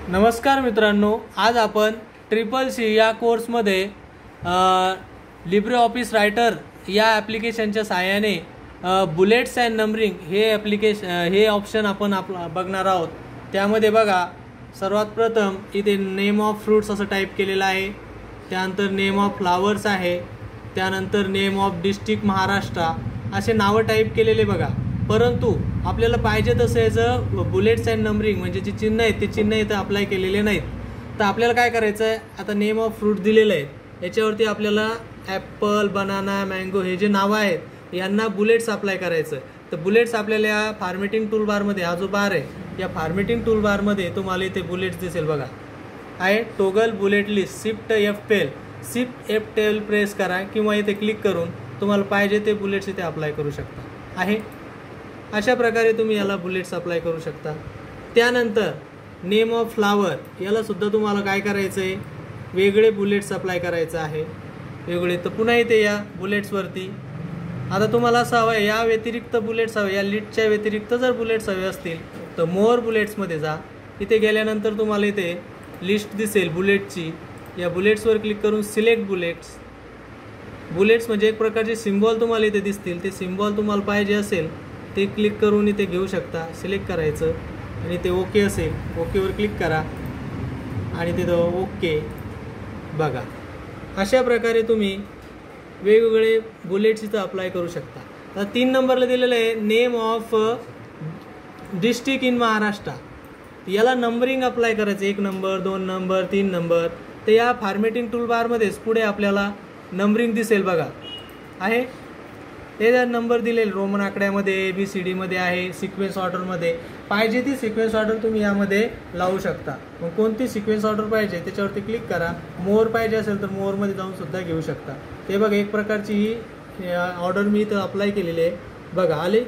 नमस्कार मित्रांनो, आज आपण CCC या कोर्समध्ये लिब्रिऑफिस रायटर या ॲप्लिकेशनच्या सहाय्याने बुलेट्स अँड नंबरिंग हे ऑप्शन आपण बघणार आहोत। त्यामध्ये बघा, सर्वात प्रथम इथे नेम ऑफ फ्रूट्स असं टाईप केलेलं आहे, त्यानंतर नेम ऑफ फ्लावर्स आहे, त्यानंतर नेम ऑफ डिस्ट्रिक्ट महाराष्ट्र असे नावं टाईप केलेले बघा। परंतु आपल्याला पाहिजे तसं याचं बुलेट्स अँड नंबरिंग म्हणजे जे चिन्ह आहेत ते चिन्ह इथं अप्लाय केलेले नाहीत। तर आपल्याला काय करायचं आहे, आता नेम ऑफ फ्रूट दिलेलं आहे, याच्यावरती आपल्याला ॲपल, बनाना, मँगो हे जे नावं आहेत यांना बुलेट्स अप्लाय करायचं। तर बुलेट्स आपल्याला या फॉर्मॅटिंग टूल बारमध्ये, हा जो बार आहे या फॉर्मॅटिंग टूल बारमध्ये तुम्हाला इथे बुलेट्स दिसेल बघा, आहे toggle bullet list, shift F12 press करा किंवा इथे क्लिक करून तुम्हाला पाहिजे ते बुलेट्स इथे अप्लाय करू शकता आहे। अशा प्रकारे तुम्ही याला बुलेट्स अप्लाय करू शकता। त्यानंतर नेम ऑफ फ्लावर याला सुद्धा तुम्हाला काय करायचं आहे, वेगळे बुलेट्स अप्लाय करायचं आहे वेगळे। तर पुन्हा इथे या बुलेट्सवरती आता तुम्हाला असं हवं आहे, या व्यतिरिक्त बुलेट्स हवे, या लिस्टच्या व्यतिरिक्त जर बुलेट्स हवे असतील तर मोर बुलेट्समध्ये जा। इथे गेल्यानंतर तुम्हाला इथे लिस्ट दिसेल बुलेटची, या बुलेट्सवर क्लिक करून सिलेक्ट बुलेट्स म्हणजे एक प्रकारचे सिम्बॉल तुम्हाला इथे दिसतील, ते सिम्बॉल तुम्हाला पाहिजे असेल ते क्लिक करून इथे घेऊ शकता, सिलेक्ट करायचं आणि ते ओके असेल ओकेवर क्लिक करा आणि तिथं ओके बघा। अशा प्रकारे तुम्ही वेगवेगळे बुलेट्स इथं अप्लाय करू शकता। आता 3 नंबरला दिलेलं आहे name of district in Maharashtra, याला नंबरिंग अप्लाय करायचं, 1 नंबर 2 नंबर 3 नंबर। तर या फॉर्मॅटिंग टूल बारमध्येच पुढे आपल्याला नंबरिंग दिसेल बघा, आहे ते नंबर दिलेले रोमन आकड्यामध्ये, ABCD मध्ये आहे, सिक्वेन्स ऑर्डरमध्ये। पाहिजे ती सिक्वेन्स ऑर्डर तुम्ही यामध्ये लावू शकता। मग कोणती सिक्वेन्स ऑर्डर पाहिजे त्याच्यावरती क्लिक करा, मोर पाहिजे असेल तर मोरमध्ये जाऊन सुद्धा घेऊ शकता। ते बघा, एक प्रकारची ही ऑर्डर मी इथं अप्लाय केलेली आहे बघा, आले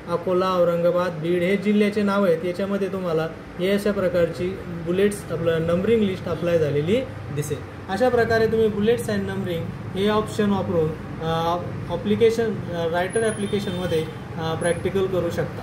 अकोला, औरंगाबाद, बीड हे जिल्ह्याचे नाव आहेत, याच्यामध्ये तुम्हाला हे अशा प्रकारची बुलेट्स आपलं नंबरिंग लिस्ट अप्लाय झालेली दिसेल। अशा प्रकारे तुम्ही बुलेट्स अँड नंबरिंग हे ऑप्शन वापरून रायटर ॲप्लिकेशनमध्ये प्रॅक्टिकल करू शकता।